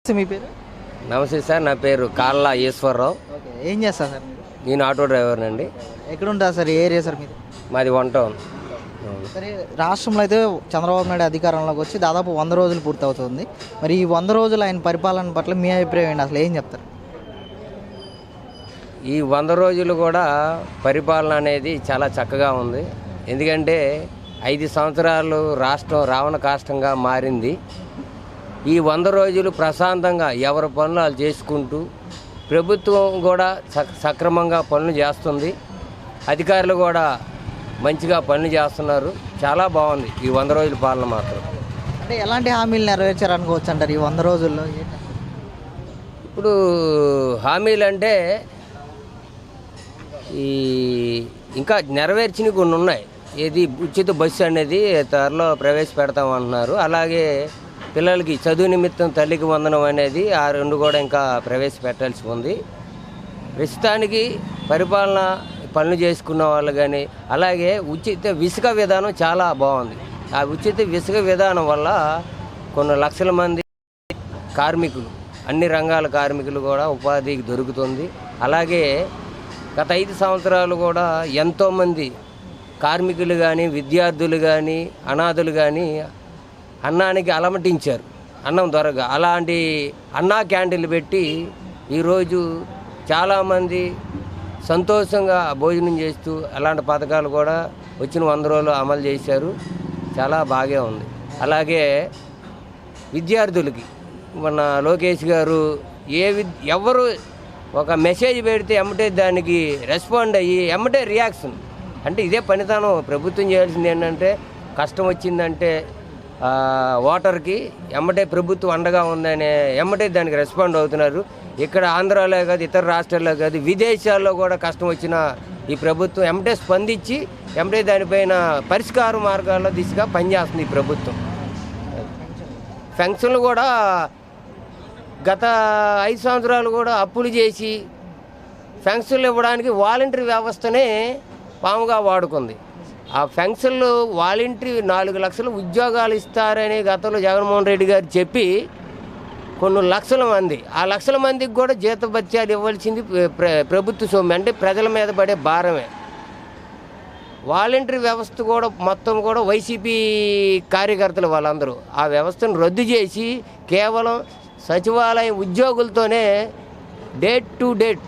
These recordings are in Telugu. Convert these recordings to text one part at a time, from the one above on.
నమస్తే, మీ పేరు? నమస్తే సార్, నా పేరు కాళ్ళ ఈశ్వరరావు. ఓకే, ఏం చేస్తారు సార్ మీరు? నేను ఆటో డ్రైవర్నండి. ఎక్కడ ఉంటారు సార్? ఏ ఏరియా సార్ మీది? మాది వన్ టౌన్. సరే, రాష్ట్రంలో అయితే చంద్రబాబు నాయుడు అధికారంలోకి వచ్చి దాదాపు 100 రోజులు పూర్తవుతుంది. మరి ఈ 100 రోజులు ఆయన పరిపాలన పట్ల మీ అభిప్రాయం ఏంటి? అసలు ఏం చెప్తారు? ఈ 100 రోజులు కూడా పరిపాలన అనేది చాలా చక్కగా ఉంది. ఎందుకంటే 5 సంవత్సరాలు రాష్ట్రం రావణ కాష్టంగా మారింది. ఈ 100 రోజులు ప్రశాంతంగా ఎవరి పనులు వాళ్ళు చేసుకుంటూ ప్రభుత్వం కూడా సక్రమంగా పనులు చేస్తుంది. అధికారులు కూడా మంచిగా పనులు చేస్తున్నారు. చాలా బాగుంది ఈ 100 రోజుల పాలన మాత్రం. అంటే ఎలాంటి హామీలు నెరవేర్చారనుకోవచ్చు అంటారు ఈ 100 రోజుల్లో? ఇప్పుడు హామీలు అంటే ఈ ఇంకా నెరవేర్చినవి కొన్ని ఉన్నాయి. ఏది ఉచిత బస్సు అనేది త్వరలో ప్రవేశపెడతామంటున్నారు. అలాగే పిల్లలకి చదువు నిమిత్తం తల్లికి వందనం అనేది ఆ రెండు కూడా ఇంకా ప్రవేశపెట్టాల్సి ఉంది. ప్రస్తుతానికి పరిపాలన పనులు చేసుకున్న వాళ్ళు కానీ, అలాగే ఉచిత ఇసుక విధానం చాలా బాగుంది. ఆ ఉచిత ఇసుక విధానం వల్ల కొన్ని లక్షల మంది కార్మికులు, అన్ని రంగాల కార్మికులు కూడా ఉపాధికి దొరుకుతుంది. అలాగే గత 5 సంవత్సరాలు కూడా ఎంతోమంది కార్మికులు కానీ, విద్యార్థులు కానీ, అనాథులు కానీ అన్నానికి అలమటించారు. అన్నం దొరక అలాంటి అన్నా క్యాంటీన్లు పెట్టి ఈరోజు చాలామంది సంతోషంగా భోజనం చేస్తూ అలాంటి పథకాలు కూడా వచ్చిన 100 రోజులు అమలు చేశారు. చాలా బాగా ఉంది. అలాగే విద్యార్థులకి మన లోకేష్ గారు ఎవరు ఒక మెసేజ్ పెడితే ఎమ్మటే దానికి రెస్పాండ్ అయ్యి ఎమ్మటే రియాక్షన్, అంటే ఇదే పనితనం. ప్రభుత్వం చేయాల్సింది ఏంటంటే కష్టం వచ్చిందంటే ఓటర్కి ఎమ్మటే ప్రభుత్వం అండగా ఉందనే ఎమ్మటే దానికి రెస్పాండ్ అవుతున్నారు. ఇక్కడ ఆంధ్రాలో కాదు, ఇతర రాష్ట్రాల్లో కాదు, విదేశాల్లో కూడా కష్టం వచ్చిన ఈ ప్రభుత్వం ఎమ్మటే స్పందించి ఎమ్మటే దానిపైన పరిష్కార మార్గాల్లో దిశగా పనిచేస్తుంది ఈ ప్రభుత్వం. పెన్షన్లు కూడా గత 5 సంవత్సరాలు కూడా అప్పులు చేసి పెన్షన్లు ఇవ్వడానికి వాలంటరీ వ్యవస్థనే పాముగా వాడుకుంది. ఆ పెన్షన్లు వాలంటరీ 4 లక్షల ఉద్యోగాలు ఇస్తారని గతంలో జగన్మోహన్ రెడ్డి గారు చెప్పి కొన్ని లక్షల మంది, ఆ లక్షల మందికి కూడా జీతభత్యాలు ఇవ్వాల్సింది ప్రభుత్వ సొమ్ము, అంటే ప్రజల మీద పడే భారమే. వాలంటరీ వ్యవస్థ కూడా మొత్తం కూడా వైసీపీ కార్యకర్తలు వాళ్ళందరూ ఆ వ్యవస్థను రద్దు చేసి కేవలం సచివాలయం ఉద్యోగులతోనే డేట్ టు డేట్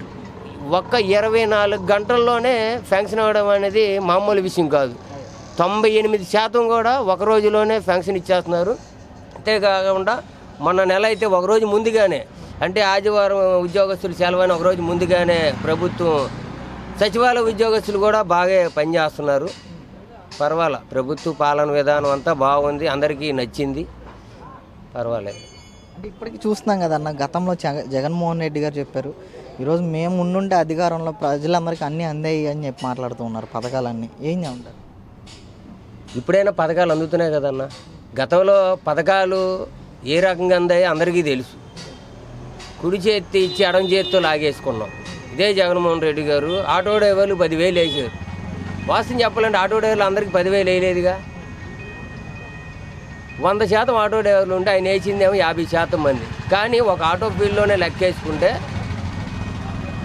ఒక్క 24 గంటల్లోనే పెన్షన్ ఇవ్వడం అనేది మామూలు విషయం కాదు. 98% కూడా ఒక రోజులోనే పెన్షన్ ఇచ్చేస్తున్నారు. అంతేకాకుండా మొన్న నెల అయితే ఒక రోజు ముందుగానే, అంటే ఆదివారం ఉద్యోగస్తులు సెలవని ఒక రోజు ముందుగానే ప్రభుత్వం సచివాలయ ఉద్యోగస్తులు కూడా బాగా పనిచేస్తున్నారు. పర్వాలే, ప్రభుత్వ పాలన విధానం అంతా బాగుంది, అందరికీ నచ్చింది, పర్వాలేదు. అంటే ఇప్పటికీ చూస్తున్నాం కదన్న, గతంలో జగన్మోహన్ రెడ్డి గారు చెప్పారు ఈరోజు మేము ఉండుంటే అధికారంలో ప్రజలందరికీ అన్నీ అందాయి అని చెప్పి మాట్లాడుతూ ఉన్నారు. పథకాలన్నీ ఏం చెప్తారు? ఇప్పుడైనా పథకాలు అందుతున్నాయి కదన్న. గతంలో పథకాలు ఏ రకంగా అందాయో అందరికీ తెలుసు. కుడి చేతి ఇచ్చి ఎడం చేతితో లాగేసుకున్నాం. ఇదే జగన్మోహన్ రెడ్డి గారు ఆటో డ్రైవర్లు 10,000 వేసారు. వాస్తవం చెప్పాలంటే ఆటో డ్రైవర్లు అందరికీ 10,000 వేయలేదుగా. 100% ఆటో డ్రైవర్లు ఉంటే ఆయన వేసిందేమో 50% మంది. కానీ ఒక ఆటో ఫీల్డ్లోనే లెక్కేసుకుంటే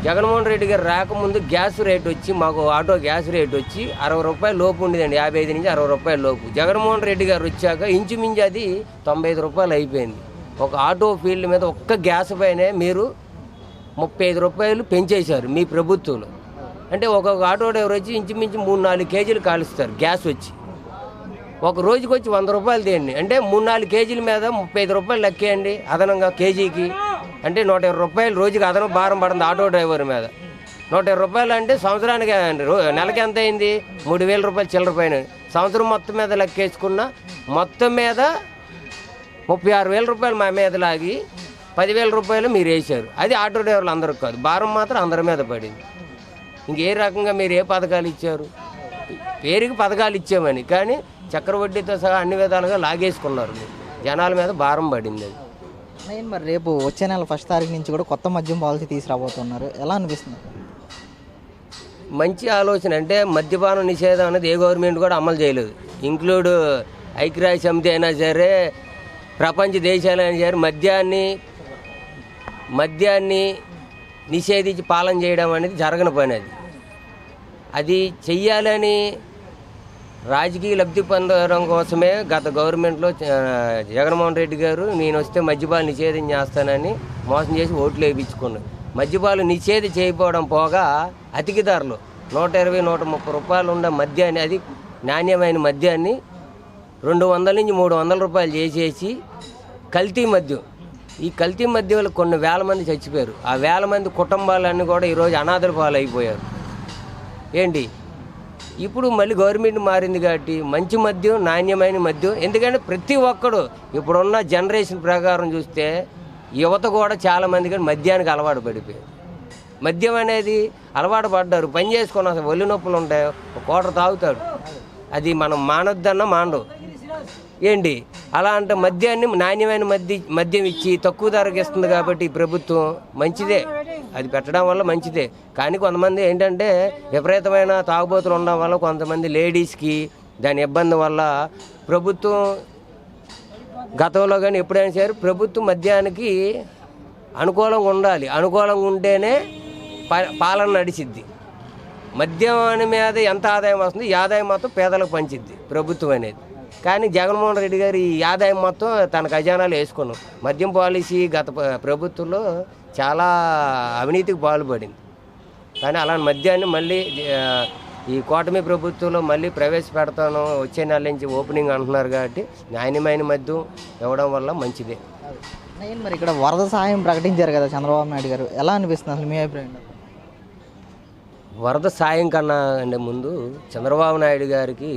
జగన్మోహన్ రెడ్డి గారు రాకముందు గ్యాస్ రేట్ వచ్చి, మాకు ఆటో గ్యాస్ రేట్ వచ్చి 60 రూపాయల లోపు ఉండేదండి, 55 నుంచి 60 రూపాయల లోపు. జగన్మోహన్ రెడ్డి గారు వచ్చాక ఇంచుమించు అది 95 రూపాయలు అయిపోయింది. ఒక ఆటో ఫీల్డ్ మీద ఒక్క గ్యాస్ పైనే మీరు 35 రూపాయలు పెంచేశారు మీ ప్రభుత్వంలో. అంటే ఒక్కొక్క ఆటో డ్రైవర్ వచ్చి ఇంచుమించు 3-4 కేజీలు కాలుస్తారు గ్యాస్ వచ్చి. ఒక రోజుకి వచ్చి 100 రూపాయలు తీయండి, అంటే 3-4 కేజీల మీద 35 రూపాయలు లెక్కేయండి అదనంగా కేజీకి. అంటే 120 రూపాయలు రోజుకి అదనం భారం పడుతుంది ఆటో డ్రైవర్ మీద. 120 రూపాయలు అంటే సంవత్సరానికి నెలకి ఎంత అయింది? 3,000 రూపాయలు చిల్లర పైన. సంవత్సరం మొత్తం మీద లెక్కేసుకున్న మొత్తం మీద 36,000 రూపాయలు మా మీద లాగి 10,000 రూపాయలు మీరు వేసారు. అది ఆటో డ్రైవర్లు అందరికి కాదు, భారం మాత్రం అందరి మీద పడింది. ఇంకే రకంగా మీరు ఏ పథకాలు ఇచ్చారు? పేరుకి పథకాలు ఇచ్చామని, కానీ చక్రవడ్డీతో సహా అన్ని విధాలుగా లాగేసుకున్నారు. జనాల మీద భారం పడింది అది. నేను మరి రేపు వచ్చే నెల 1 తారీఖు నుంచి కూడా కొత్త మద్యం పాలసీ తీసుకురాబోతున్నారు, ఎలా అనిపిస్తుంది? మంచి ఆలోచన. అంటే మద్యపాన నిషేధం అనేది ఏ గవర్నమెంట్ కూడా అమలు చేయలేదు. ఇంక్లూడ్ ఐక్యరాజ్య సమితి అయినా సరే, ప్రపంచ దేశాలైనా సరే మద్యాన్ని మద్యాన్ని నిషేధించి పాలన చేయడం అనేది జరగని పని. అది చెయ్యాలని రాజకీయ లబ్ధి పొందడం కోసమే గత గవర్నమెంట్లో జగన్మోహన్ రెడ్డి గారు నేను వస్తే మద్యపాలు నిషేధం చేస్తానని మోసం చేసి ఓట్లు వేయించుకున్నాడు. మద్యపాలు నిషేధం చేయకపోవడం పోగా అధిక ధరలు 120-130 రూపాయలు ఉన్న మద్యాన్ని, అది నాణ్యమైన మద్యాన్ని 200 నుంచి 300 రూపాయలు చేసేసి కల్తీ మద్యం, ఈ కల్తీ మద్యం వల్ల కొన్ని వేల మంది చచ్చిపోయారు. ఆ వేల మంది కుటుంబాలన్నీ కూడా ఈరోజు అనాథల పాలు అయిపోయారు. ఏంటి ఇప్పుడు మళ్ళీ గవర్నమెంట్ మారింది కాబట్టి మంచి మద్యం, నాణ్యమైన మద్యం. ఎందుకంటే ప్రతి ఒక్కడు ఇప్పుడున్న జనరేషన్ ప్రకారం చూస్తే యువత కూడా చాలామంది కానీ మద్యానికి అలవాటు పడిపోయారు. మద్యం అనేది అలవాటు పడ్డారు. పని చేసుకున్న ఒళ్ళు నొప్పులు ఉంటాయి, ఒక కోట తాగుతాడు, అది మనం మానొద్దన్నా మానడు. ఏంటి అలా అంటే మద్యాన్ని, నాణ్యమైన మద్యం ఇచ్చి తక్కువ ధరకు ఇస్తుంది కాబట్టి ఈ ప్రభుత్వం మంచిదే, అది పెట్టడం వల్ల మంచిదే. కానీ కొంతమంది ఏంటంటే విపరీతమైన తాగుబోతులు ఉండడం వల్ల కొంతమంది లేడీస్కి దాని ఇబ్బంది వల్ల ప్రభుత్వం గతంలో కానీ ఎప్పుడైనా సరే ప్రభుత్వం మద్యానికి అనుకూలంగా ఉండాలి. అనుకూలంగా ఉంటేనే పాలన నడిచిద్ది. మద్యం మీద ఎంత ఆదాయం వస్తుంది, ఈ ఆదాయం మొత్తం పేదలకు పంచిద్ది ప్రభుత్వం అనేది. కానీ జగన్మోహన్ రెడ్డి గారు ఈ ఆదాయం మొత్తం తన ఖజానాలు వేసుకున్నాం. మద్యం పాలసీ గత ప్రభుత్వంలో చాలా అవినీతికి పాల్పడింది. కానీ అలాంటి మద్యాన్ని మళ్ళీ ఈ కూటమి ప్రభుత్వంలో మళ్ళీ ప్రవేశపెడతాను, వచ్చే నెల నుంచి ఓపెనింగ్ అంటున్నారు కాబట్టి నాణ్యమైన మద్యం ఇవ్వడం వల్ల మంచిదే. నేను మరి ఇక్కడ వరద సహాయం ప్రకటించారు కదా చంద్రబాబు నాయుడు గారు, ఎలా అనిపిస్తుంది అసలు మీ అభిప్రాయం? వరద సాయం కన్నా అంటే ముందు చంద్రబాబు నాయుడు గారికి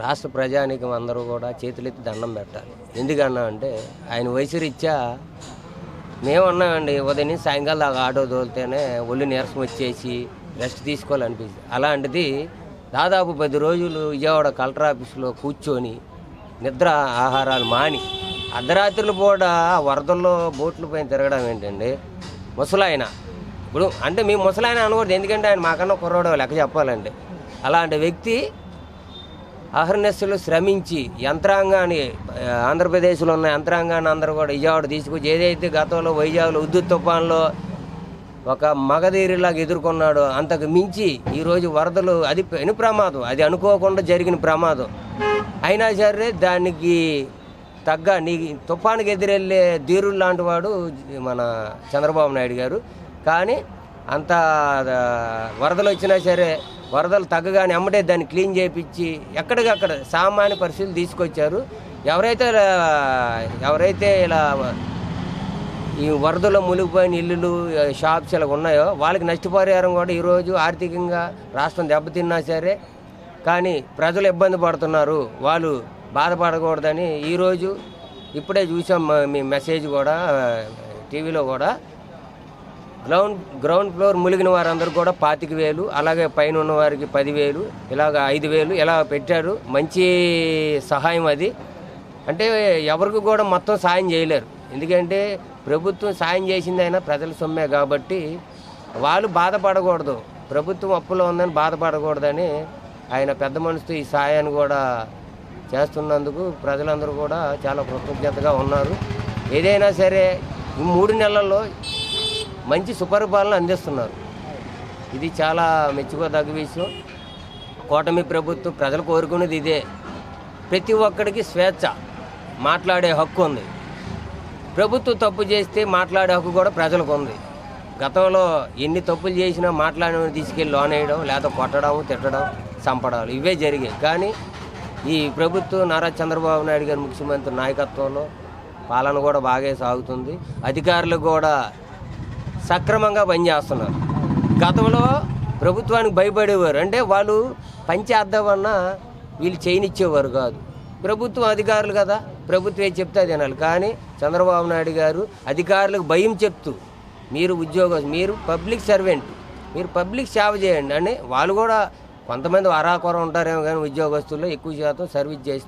రాష్ట్ర ప్రజానీకం అందరూ కూడా చేతులెత్తి దండం పెట్టాలి. ఎందుకన్నా అంటే ఆయన వయసు రీత్యా మేమన్నామండి, ఉదయం నుంచి సాయంకాలం దాకా ఆటో తోలితేనే ఒళ్ళు నీరసం వచ్చేసి రెస్ట్ తీసుకోవాలనిపిస్తుంది. అలాంటిది దాదాపు 10 రోజులు విజయవాడ కలెక్టర్ ఆఫీసులో కూర్చొని నిద్ర ఆహారాలు మాని అర్ధరాత్రులు కూడా వరదల్లో బోట్ల పైన తిరగడం ఏంటండి. ముసలాయన ఇప్పుడు అంటే మేము ముసలాయన అనకూడదు, ఎందుకంటే ఆయన మాకన్నా కుర్రోడు లెక్క చెప్పాలంటే. అలాంటి వ్యక్తి అహర్నిశలు శ్రమించి యంత్రాంగాన్ని, ఆంధ్రప్రదేశ్లో ఉన్న యంత్రాంగాన్ని అందరూ కూడా విజయవాడ తీసుకొచ్చి ఏదైతే గతంలో వైజాగ్లో ఉద్దుత్ తుఫాన్లో ఒక మగధీరులాగా ఎదుర్కొన్నాడో అంతకు మించి ఈరోజు వరదలు, అది పెను ప్రమాదం, అది అనుకోకుండా జరిగిన ప్రమాదం. అయినా సరే దానికి తగ్గ తుఫానుకి ఎదురెళ్ళే ధీరుడు లాంటి వాడు మన చంద్రబాబు నాయుడు గారు. కానీ అంత వరదలు వచ్చినా సరే వరదలు తగ్గగానే అమ్మటే దాన్ని క్లీన్ చేయించి ఎక్కడికక్కడ సామాన్య పరిస్థితులు తీసుకొచ్చారు. ఎవరైతే ఇలా ఈ వరదలో మునిగిపోయిన ఇల్లులు, షాప్స్ ఇలా ఉన్నాయో వాళ్ళకి నష్టపరిహారం కూడా ఈరోజు ఆర్థికంగా రాష్ట్రం దెబ్బతిన్నా సరే కానీ ప్రజలు ఇబ్బంది పడుతున్నారు, వాళ్ళు బాధపడకూడదని ఈరోజు ఇప్పుడే చూసాం మీ మెసేజ్ కూడా టీవీలో కూడా. గ్రౌండ్ ఫ్లోర్ ములిగిన వారందరూ కూడా 25,000, అలాగే పైన ఉన్న వారికి 10,000, ఇలాగ 5,000 ఇలా పెట్టారు. మంచి సహాయం అది. అంటే ఎవరికి కూడా మొత్తం సాయం చేయలేరు, ఎందుకంటే ప్రభుత్వం సాయం చేసిందైనా ప్రజల సొమ్మే కాబట్టి వాళ్ళు బాధపడకూడదు, ప్రభుత్వం అప్పులో ఉందని బాధపడకూడదని ఆయన పెద్ద మనసుతో ఈ సాయాన్ని కూడా చేస్తున్నందుకు ప్రజలందరూ కూడా చాలా కృతజ్ఞతగా ఉన్నారు. ఏదైనా సరే ఈ 3 నెలల్లో మంచి సుపరిపాలన అందిస్తున్నారు. ఇది చాలా మెచ్చుకోదగ్గ విషయం. కూటమి ప్రభుత్వం ప్రజలు కోరుకునేది ఇదే. ప్రతి ఒక్కడికి స్వేచ్ఛ, మాట్లాడే హక్కు ఉంది. ప్రభుత్వం తప్పు చేస్తే మాట్లాడే హక్కు కూడా ప్రజలకు ఉంది. గతంలో ఎన్ని తప్పులు చేసినా మాట్లాడిన తీసుకెళ్ళి లోనేయడం, లేదా కొట్టడం, తిట్టడం, చంపడాలు ఇవే జరిగాయి. కానీ ఈ ప్రభుత్వం నారా చంద్రబాబు నాయుడు గారి ముఖ్యమంత్రి నాయకత్వంలో పాలన కూడా బాగా సాగుతుంది. అధికారులు కూడా సక్రమంగా పనిచేస్తున్నారు. గతంలో ప్రభుత్వానికి భయపడేవారు, అంటే వాళ్ళు పంచేద్దామన్నా వీళ్ళు చేయనిచ్చేవారు కాదు. ప్రభుత్వం అధికారులు కదా, ప్రభుత్వం చెప్తే తినాలి. కానీ చంద్రబాబు నాయుడు గారు అధికారులకు భయం చెప్తూ, మీరు మీరు పబ్లిక్ సర్వెంట్, మీరు పబ్లిక్ సేవ చేయండి అని. వాళ్ళు కూడా కొంతమంది అరాకొర ఉంటారేమో కానీ ఉద్యోగస్తుల్లో ఎక్కువ శాతం సర్వీస్ చేసిన